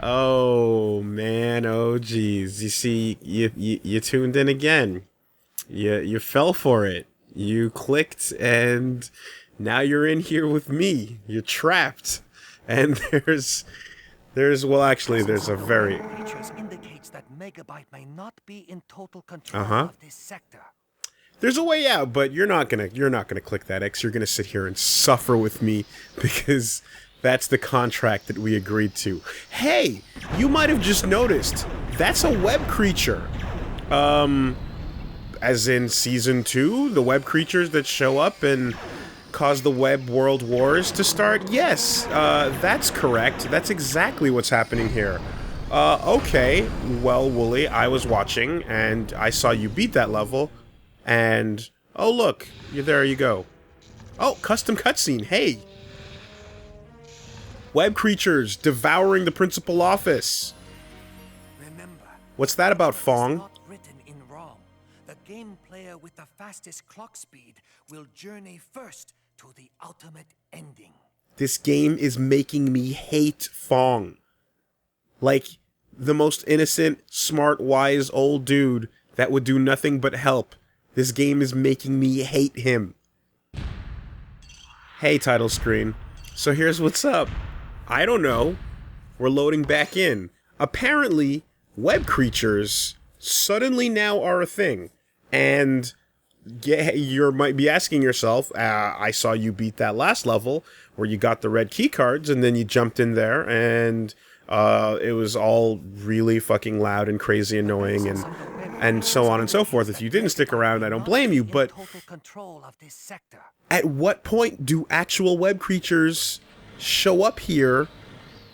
Oh man, oh geez. You see, you tuned in again. You fell for it. You clicked, and now you're in here with me. You're trapped, and well, actually, there's a very indicates that Megabyte may not be in total control of this sector. There's a way out, but you're not gonna click that X. You're gonna sit here and suffer with me because that's the contract that we agreed to. Hey, you might have just noticed that's a web creature. As in Season 2, the web creatures that show up and cause the web world wars to start? Yes, that's correct. That's exactly what's happening here. Okay, well, Woolie, I was watching, and I saw you beat that level, and... oh, look, there you go. Oh, custom cutscene, hey! Web creatures devouring the principal office. Remember, what's that about, Fong? not written in ROM. The game player with the fastest clock speed will journey first to the ultimate ending. This game is making me hate Fong. Like, the most innocent, smart, wise old dude that would do nothing but help. This game is making me hate him. Hey, title screen. So here's what's up. I don't know. We're loading back in. Apparently, web creatures suddenly now are a thing. And you might be asking yourself, I saw you beat that last level where you got the red key cards and then you jumped in there and it was all really fucking loud and crazy annoying and so on and so forth. If you didn't stick around, I don't blame you, but at what point do actual web creatures show up here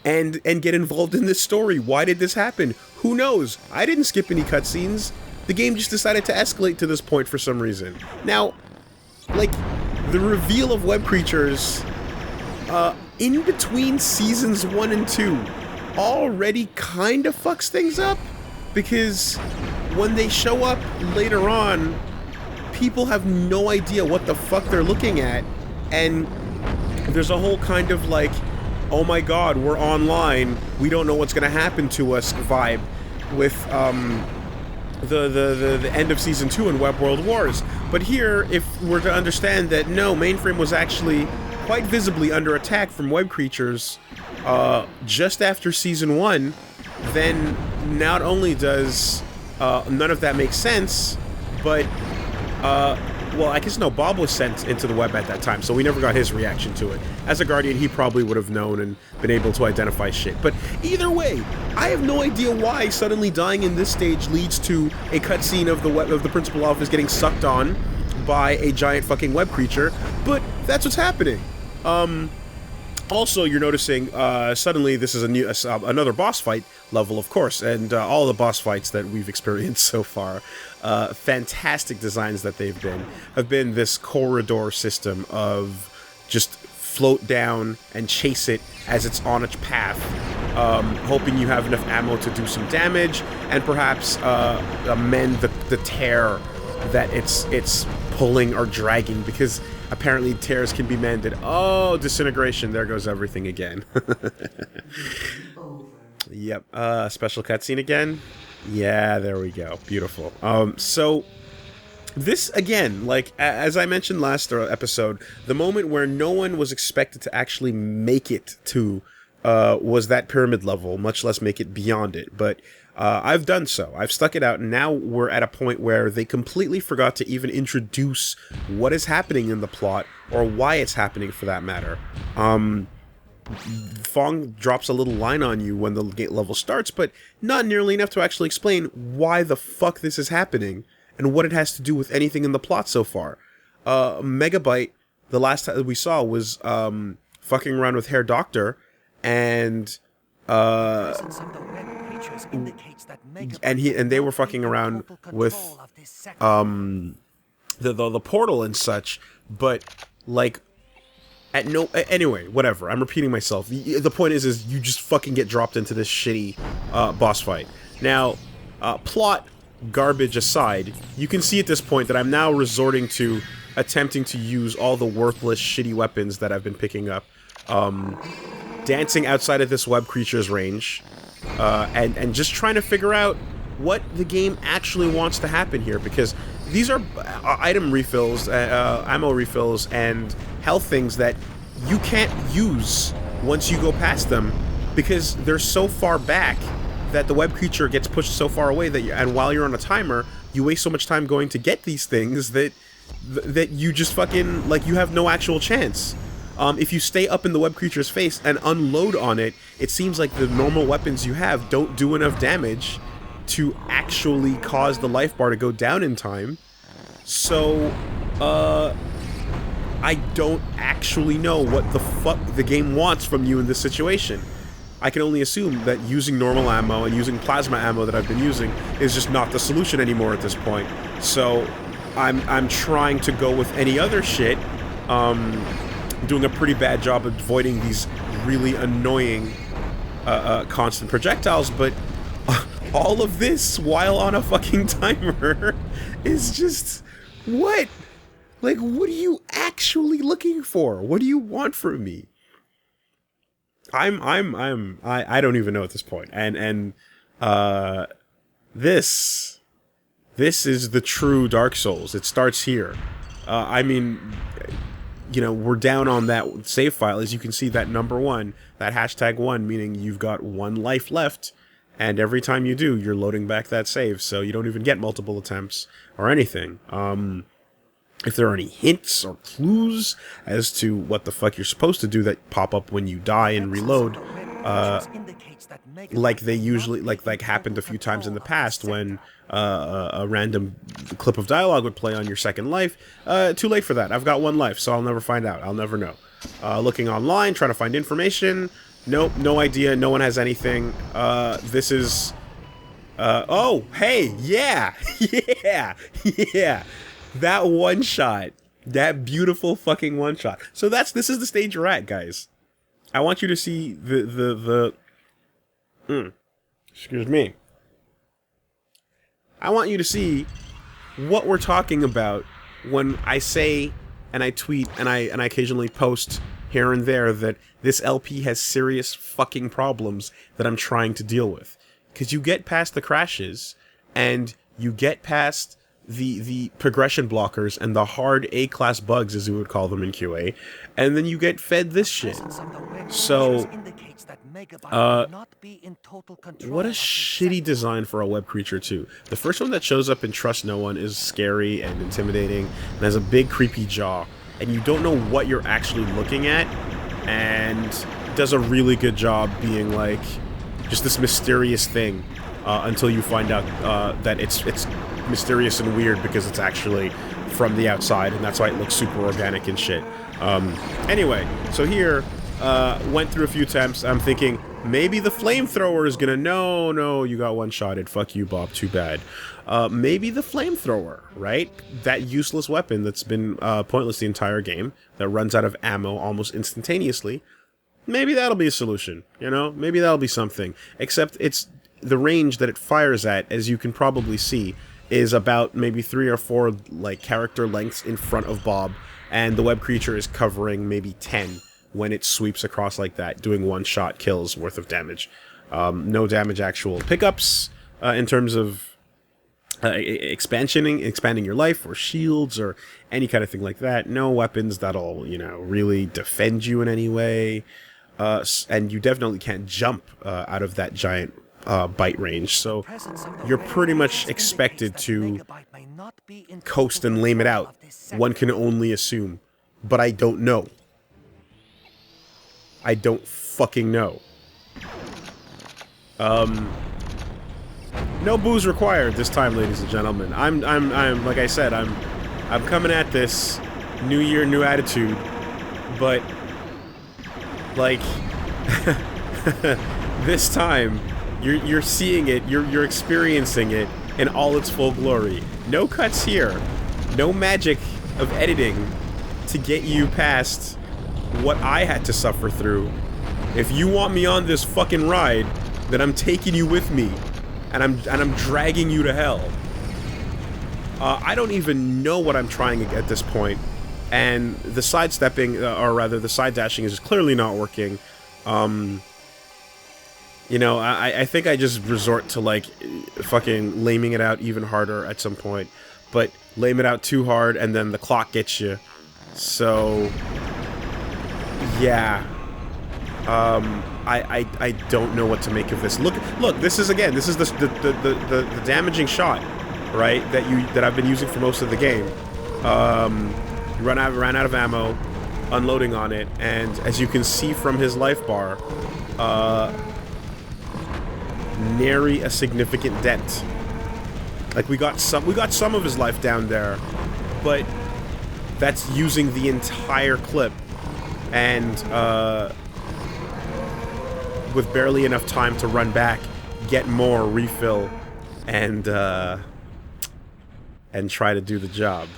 and get involved in this story? Why did this happen? Who knows? I didn't skip any cutscenes. The game just decided to escalate to this point for some reason. Now, like, the reveal of web creatures in between seasons 1 and 2 already kind of fucks things up, because when they show up later on, people have no idea what the fuck they're looking at, and there's a whole kind of like, oh my god, we're online, we don't know what's gonna happen to us vibe with the end of Season 2 in Web World Wars. But here, if we're to understand that no, Mainframe was actually quite visibly under attack from web creatures just after Season 1, then not only does none of that make sense, but well, I guess no, Bob was sent into the web at that time, so we never got his reaction to it. As a Guardian, he probably would have known and been able to identify shit. But either way, I have no idea why suddenly dying in this stage leads to a cutscene of the principal office getting sucked on by a giant fucking web creature, but that's what's happening. Also, you're noticing, suddenly this is another boss fight level, of course, and all the boss fights that we've experienced so far, fantastic designs that have been this corridor system of just float down and chase it as it's on its path, hoping you have enough ammo to do some damage, and perhaps amend the tear that it's pulling or dragging, because apparently tears can be mended. Oh, disintegration, there goes everything again. Yep, special cutscene again? Yeah, there we go. Beautiful. So, this, again, like, as I mentioned last episode, the moment where no one was expected to actually make it to, was that pyramid level, much less make it beyond it, but I've done so. I've stuck it out, and now we're at a point where they completely forgot to even introduce what is happening in the plot, or why it's happening for that matter. Fong drops a little line on you when the gate level starts, but not nearly enough to actually explain why the fuck this is happening, and what it has to do with anything in the plot so far. Megabyte, the last time we saw, was fucking around with Herr Doctor, and they were fucking around with the portal and such, but like anyway, whatever, I'm repeating myself. The point is you just fucking get dropped into this shitty boss fight. Now, plot garbage aside, you can see at this point that I'm now resorting to attempting to use all the worthless, shitty weapons that I've been picking up. Dancing outside of this web creature's range, and just trying to figure out what the game actually wants to happen here, because these are item refills, ammo refills, and health things that you can't use once you go past them, because they're so far back that the web creature gets pushed so far away that and while you're on a timer, you waste so much time going to get these things that you just fucking, like, you have no actual chance. If you stay up in the web creature's face and unload on it, it seems like the normal weapons you have don't do enough damage to actually cause the life bar to go down in time. So, I don't actually know what the fuck the game wants from you in this situation. I can only assume that using normal ammo and using plasma ammo that I've been using is just not the solution anymore at this point. So, I'm trying to go with any other shit, doing a pretty bad job of avoiding these really annoying constant projectiles, but all of this while on a fucking timer is just... what? Like, what are you actually looking for? What do you want from me? I don't even know at this point. And this is the true Dark Souls. It starts here. I mean, you know, we're down on that save file. As you can see, that number 1, that #1, meaning you've got 1 life left, and every time you do, you're loading back that save, so you don't even get multiple attempts or anything. If there are any hints or clues as to what the fuck you're supposed to do that pop up when you die and reload, like they usually, like happened a few times in the past when a random clip of dialogue would play on your second life, too late for that. I've got 1 life, so I'll never find out. I'll never know. Looking online, trying to find information. Nope, no idea. No one has anything. This is... oh, hey, yeah, yeah, yeah. That one shot. That beautiful fucking one shot. So this is the stage you're at, guys. I want you to see excuse me. I want you to see what we're talking about when I say, and I tweet, and I occasionally post here and there that this LP has serious fucking problems that I'm trying to deal with. Because you get past the crashes, and you get past the progression blockers and the hard A-class bugs, as we would call them in QA, and then you get fed this shit. So, what a shitty design for a web creature, too. The first one that shows up in Trust No One is scary and intimidating, and has a big creepy jaw, and you don't know what you're actually looking at, and does a really good job being like just this mysterious thing until you find out that it's mysterious and weird because it's actually from the outside, and that's why it looks super organic and shit. Anyway, so here, went through a few attempts. I'm thinking, maybe the flamethrower is gonna... No, you got one-shotted. Fuck you, Bob. Too bad. Maybe the flamethrower, right? That useless weapon that's been pointless the entire game, that runs out of ammo almost instantaneously. Maybe that'll be a solution, you know? Maybe that'll be something. Except it's... the range that it fires at, as you can probably see, is about maybe 3 or 4 like character lengths in front of Bob, and the web creature is covering maybe 10 when it sweeps across like that, doing 1-shot kills worth of damage. No damage actual pickups in terms of expanding your life, or shields, or any kind of thing like that. No weapons that'll, you know, really defend you in any way. And you definitely can't jump out of that giant bite range, so you're pretty much expected to coast and lame it out. One can only assume. But I don't know. I don't fucking know. No booze required this time, ladies and gentlemen. I'm like I said, I'm coming at this new year, new attitude, but like this time you're seeing it, you're experiencing it in all its full glory. No cuts here. No magic of editing to get you past what I had to suffer through. If you want me on this fucking ride, then I'm taking you with me, and I'm dragging you to hell. I don't even know what I'm trying at this point, and the sidestepping, or rather the side dashing, is clearly not working. You know, I think I just resort to, like, fucking laming it out even harder at some point. But lame it out too hard, and then the clock gets you. So, yeah. I don't know what to make of this. Look, this is the damaging shot, right? That I've been using for most of the game. Ran out of ammo, unloading on it, and as you can see from his life bar, nary a significant dent. Like, we got some of his life down there, but that's using the entire clip, and with barely enough time to run back, get more, refill, and try to do the job.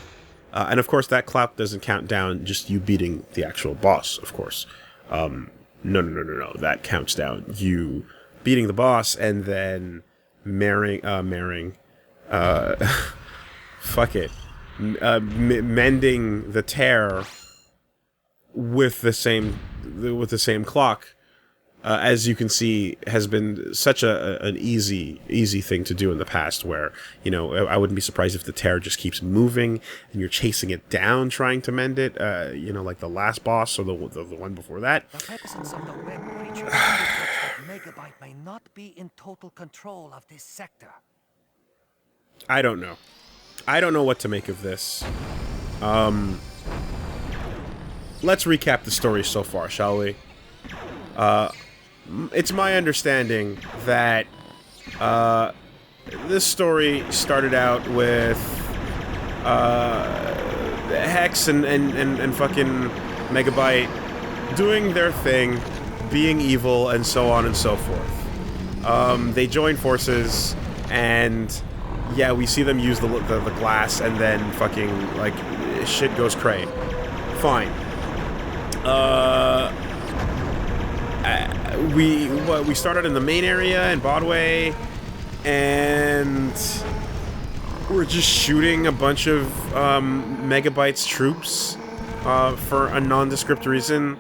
And of course, that clap doesn't count down just you beating the actual boss, of course. No. That counts down you beating the boss and then fuck it. Mending the tear with the same clock. As you can see, has been such an easy thing to do in the past, where, you know, I wouldn't be surprised if the tear just keeps moving and you're chasing it down trying to mend it, you know, like the last boss or the one before that. The presence of the web creature indicates that Megabyte may not be in total control of this sector. I don't know. I don't know what to make of this. Let's recap the story so far, shall we? It's my understanding that this story started out with Hex and fucking Megabyte doing their thing, being evil, and so on and so forth. They join forces, and yeah, we see them use the glass, and then fucking, like, shit goes cray. Fine. We started in the main area in Bodway, and we're just shooting a bunch of Megabyte's troops for a nondescript reason.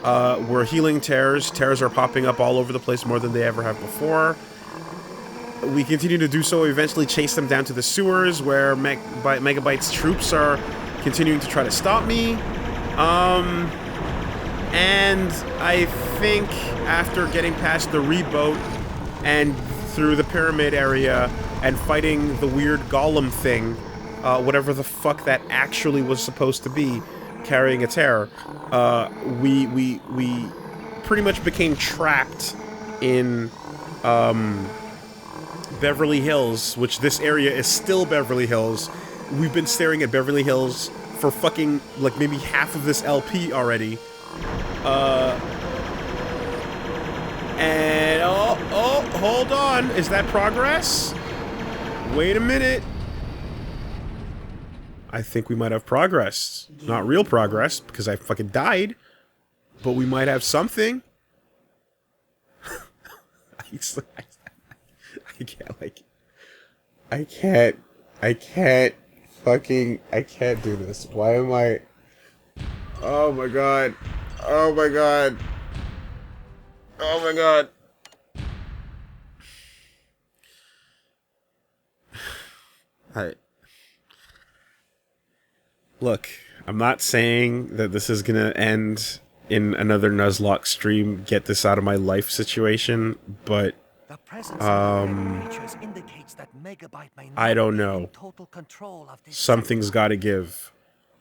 We're healing tears. Tears are popping up all over the place more than they ever have before. We continue to do so. We eventually chase them down to the sewers, where Megabyte's troops are continuing to try to stop me. And I think after getting past the Reboot and through the pyramid area and fighting the weird golem thing, whatever the fuck that actually was supposed to be, carrying a tear, we pretty much became trapped in Beverly Hills, which this area is still Beverly Hills. We've been staring at Beverly Hills for fucking, like, maybe half of this LP already. And hold on. Is that progress? Wait a minute. I think we might have progress. Not real progress, because I fucking died. But we might have something. I can't do this. Why am I... Oh my god. Oh my god. Oh my god. Look, I'm not saying that this is gonna end in another Nuzlocke stream, get this out of my life situation, but the presence of creatures indicates that Megabyte may not I don't be know. in total control of this Something's gotta give.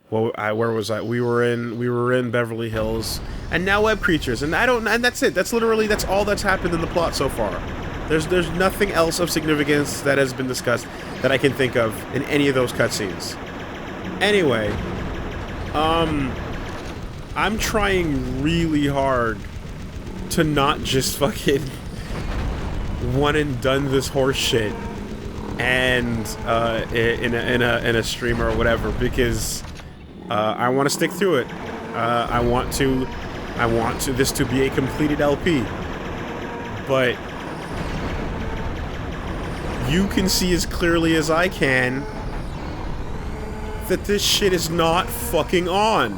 Well, where was I? We were in Beverly Hills, and now web creatures, and that's it. That's all that's happened in the plot so far. There's nothing else of significance that has been discussed that I can think of in any of those cutscenes. Anyway, I'm trying really hard to not just fucking one and done this horse shit, and in a stream or whatever, because I want to stick through it. I want this to be a completed LP. But you can see as clearly as I can that this shit is not fucking on.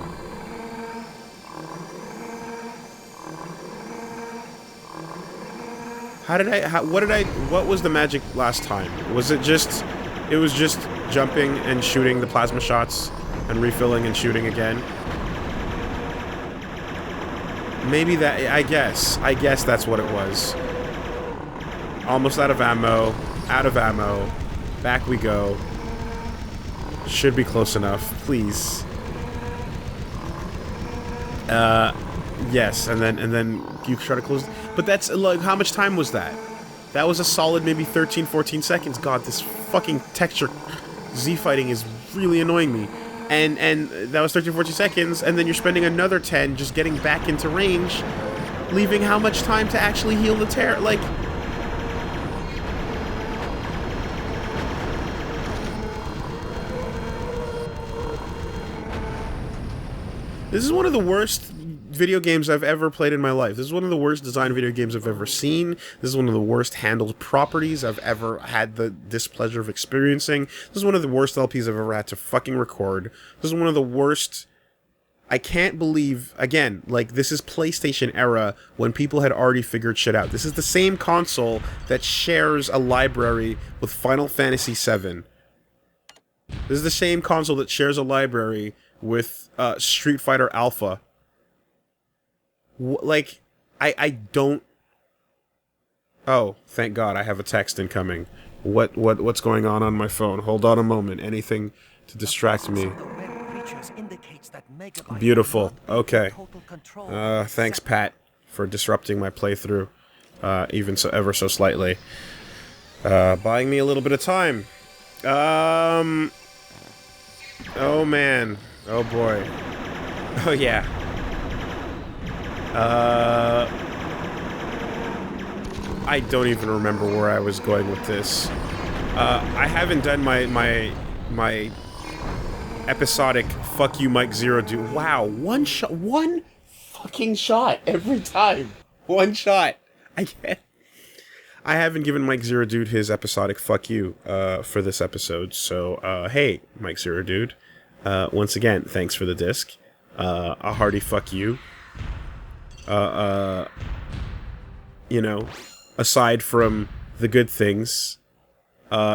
What was the magic last time? Was it just jumping and shooting the plasma shots and refilling and shooting again? Maybe that, I guess that's what it was. Almost out of ammo, back we go. Should be close enough, please. Yes, and then you try to close, but that's, like, how much time was that? That was a solid maybe 13, 14 seconds. God, this fucking texture Z-fighting is really annoying me. And that was 13, 14 seconds, and then you're spending another 10 just getting back into range, leaving how much time to actually heal the tear, like... This is one of the worst video games I've ever played in my life. This is one of the worst designed video games I've ever seen. This is one of the worst handled properties I've ever had the displeasure of experiencing. This is one of the worst LPs I've ever had to fucking record. This is one of the worst... I can't believe, again, like, this is PlayStation era when people had already figured shit out. This is the same console that shares a library with Final Fantasy VII. This is the same console that shares a library with Street Fighter Alpha. Like, I don't... Oh, thank God, I have a text incoming. What's going on my phone? Hold on a moment. Anything to distract me. Beautiful. Okay. Thanks, Pat, for disrupting my playthrough, even so ever so slightly. Buying me a little bit of time. Oh man. Oh boy. Oh yeah. I don't even remember where I was going with this. I haven't done my episodic fuck you Mike Zero Dude. Wow, one fucking shot every time. One shot. I haven't given Mike Zero Dude his episodic fuck you for this episode. So hey, Mike Zero Dude. Once again, thanks for the disc. A hearty fuck you. You know, aside from the good things,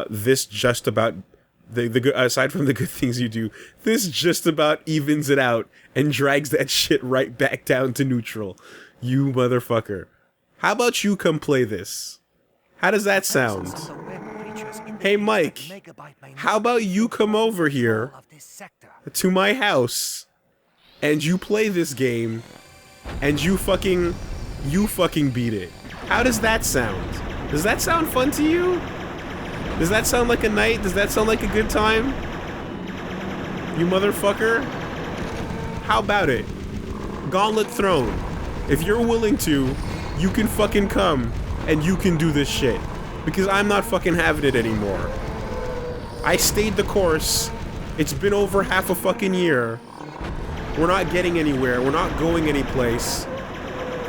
this just about aside from the good things you do, this just about evens it out and drags that shit right back down to neutral. You motherfucker. How about you come play this? How does that sound? Hey Mike, how about you come over here to my house and you play this game and you fucking beat it? How does that sound? Does that sound fun to you? Does that sound like a night? Does that sound like a good time? You motherfucker? How about it? Gauntlet Throne. If you're willing to, you can fucking come and you can do this shit. Because I'm not fucking having it anymore. I stayed the course. It's been over half a fucking year. We're not getting anywhere. We're not going anyplace.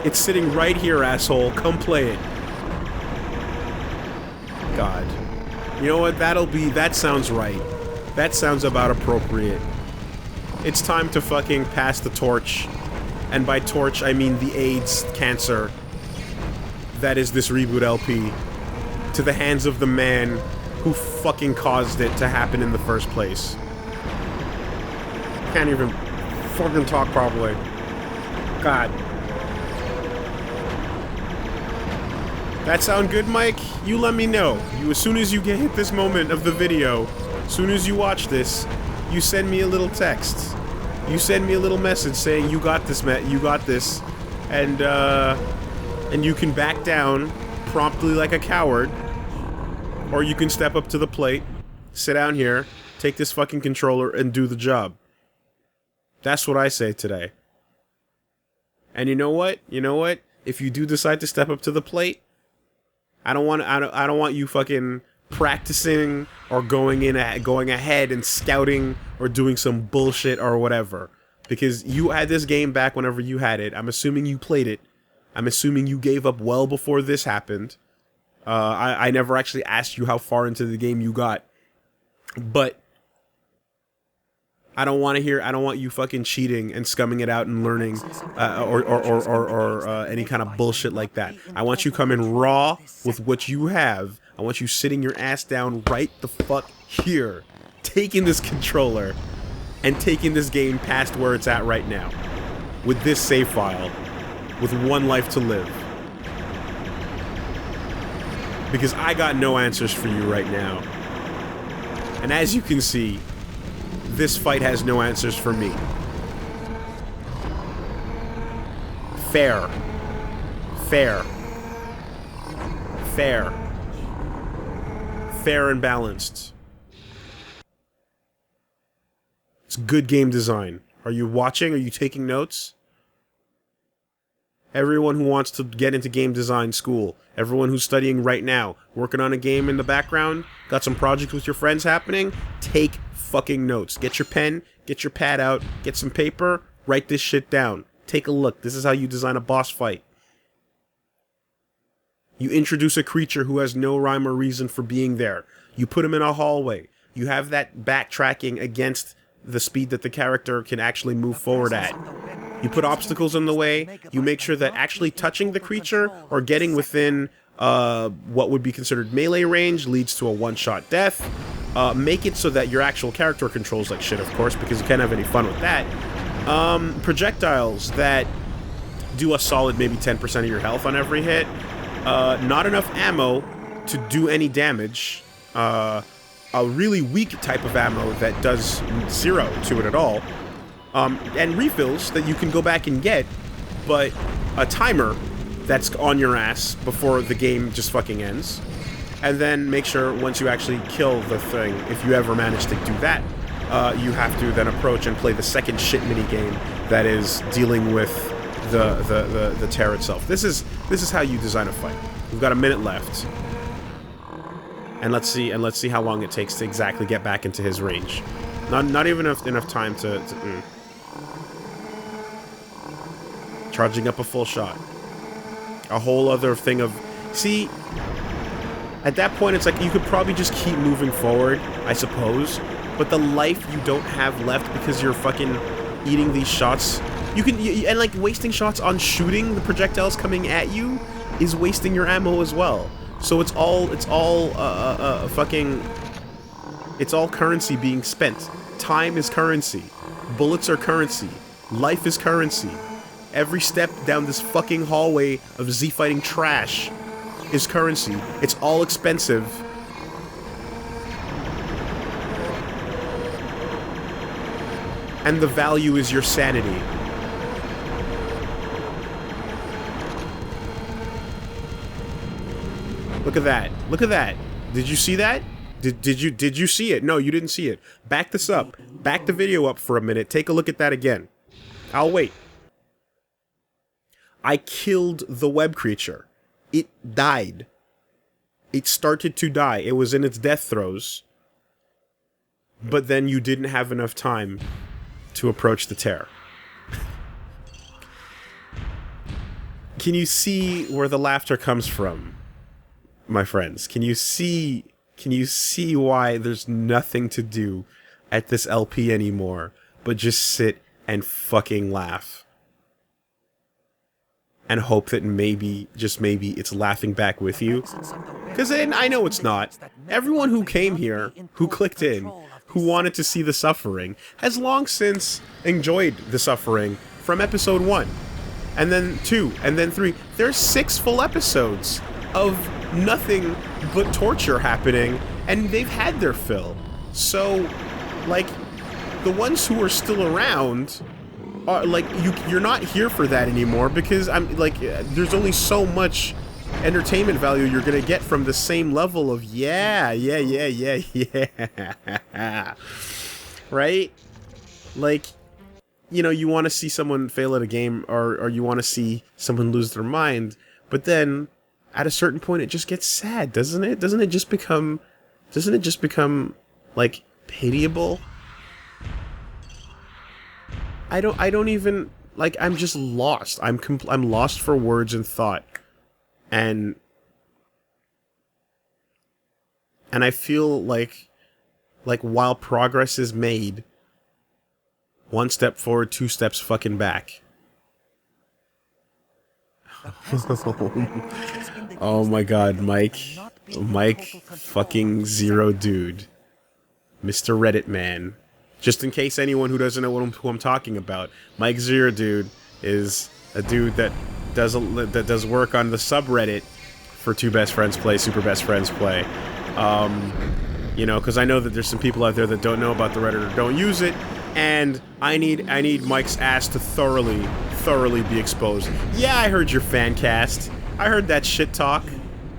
It's sitting right here, asshole. Come play it. God. You know what? That sounds right. That sounds about appropriate. It's time to fucking pass the torch. And by torch, I mean the AIDS cancer that is this Reboot LP to the hands of the man who fucking caused it to happen in the first place. Can't even fucking talk properly. God. That sound good, Mike? You let me know. As soon as you hit this moment of the video, as soon as you watch this, you send me a little text. You send me a little message saying you got this, Matt. You got this, and you can back down promptly like a coward, or you can step up to the plate, sit down here, take this fucking controller, and do the job. That's what I say today. And you know what? You know what? If you do decide to step up to the plate, I don't want you fucking practicing or going ahead and scouting or doing some bullshit or whatever. Because you had this game back whenever you had it. I'm assuming you played it. I'm assuming you gave up well before this happened. I never actually asked you how far into the game you got. But I don't want to hear. I don't want you fucking cheating and scumming it out and learning, or any kind of bullshit like that. I want you coming raw with what you have. I want you sitting your ass down right the fuck here, taking this controller, and taking this game past where it's at right now, with this save file, with one life to live. Because I got no answers for you right now. And as you can see, this fight has no answers for me. Fair. Fair. Fair. Fair and balanced. It's good game design. Are you watching? Are you taking notes? Everyone who wants to get into game design school, everyone who's studying right now, working on a game in the background, got some projects with your friends happening, take fucking notes. Get your pen, get your pad out, get some paper, write this shit down. Take a look. This is how you design a boss fight. You introduce a creature who has no rhyme or reason for being there. You put him in a hallway. You have that backtracking against the speed that the character can actually move forward at. You put obstacles in the way. You make sure that actually touching the creature or getting within what would be considered melee range leads to a one-shot death. Make it so that your actual character controls like shit, of course, because you can't have any fun with that. Projectiles that do a solid maybe 10% of your health on every hit. Not enough ammo to do any damage. A really weak type of ammo that does 0 to it at all. And refills that you can go back and get, but a timer that's on your ass before the game just fucking ends. And then make sure once you actually kill the thing, if you ever manage to do that, you have to then approach and play the second shit mini game that is dealing with the tear itself. This is how you design a fight. We've got a minute left. And let's see how long it takes to exactly get back into his range. Not even enough time to charging up a full shot. A whole other thing of... See, at that point it's like you could probably just keep moving forward, I suppose, but the life you don't have left because you're fucking eating these shots... and like wasting shots on shooting the projectiles coming at you is wasting your ammo as well. So it's all currency being spent. Time is currency. Bullets are currency. Life is currency. Every step down this fucking hallway of Z-fighting trash is currency. It's all expensive. And the value is your sanity. Look at that. Look at that. Did you see that? Did you see it? No, you didn't see it. Back this up. Back the video up for a minute. Take a look at that again. I'll wait. I killed the web creature. It died. It started to die. It was in its death throes. But then you didn't have enough time to approach the tear. Can you see where the laughter comes from, my friends? Can you see why there's nothing to do at this LP anymore but just sit and fucking laugh? And hope that maybe, just maybe, it's laughing back with you. Because then, I know it's not. Everyone who came here, who clicked in, who wanted to see the suffering, has long since enjoyed the suffering from episode 1. And then 2, and then 3. There's 6 full episodes of nothing but torture happening, and they've had their fill. So, like, the ones who are still around... like, you're not here for that anymore, because there's only so much entertainment value you're gonna get from the same level of yeah, right? Like, you know, you want to see someone fail at a game, or you want to see someone lose their mind, but then at a certain point it just gets sad, doesn't it? Doesn't it just become like pitiable? I don't even, like, I'm just lost. I'm lost for words and thought. And I feel like while progress is made, One step forward, two steps fucking back. Oh my god, Mike. Mike fucking Zero Dude. Mr. Reddit Man. Just in case anyone who doesn't know who I'm talking about, Mike Zero Dude is a dude that does work on the subreddit for Two Best Friends Play, Super Best Friends Play. You know, because I know that there's some people out there that don't know about the Reddit or don't use it, and I need Mike's ass to thoroughly be exposed. Yeah, I heard your fan cast. I heard that shit talk.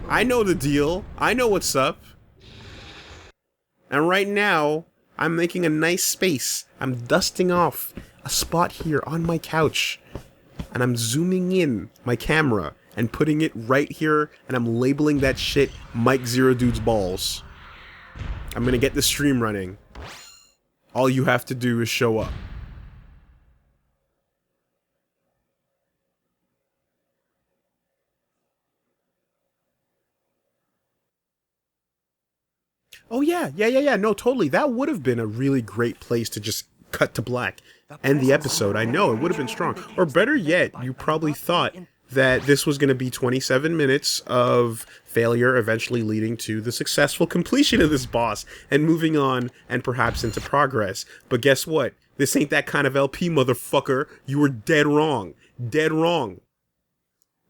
I know the deal. I know what's up. And right now, I'm making a nice space. I'm dusting off a spot here on my couch. And I'm zooming in my camera and putting it right here, and I'm labeling that shit Mike Zero Dude's balls. I'm gonna get the stream running. All you have to do is show up. Oh yeah, no, totally. That would have been a really great place to just cut to black. End the episode. I know, it would have been strong. Or better yet, you probably thought that this was going to be 27 minutes of failure, eventually leading to the successful completion of this boss, and moving on, and perhaps into progress. But guess what? This ain't that kind of LP, motherfucker. You were dead wrong. Dead wrong.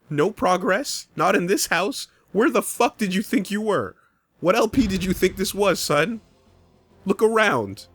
No progress? Not in this house? Where the fuck did you think you were? What LP did you think this was, son? Look around.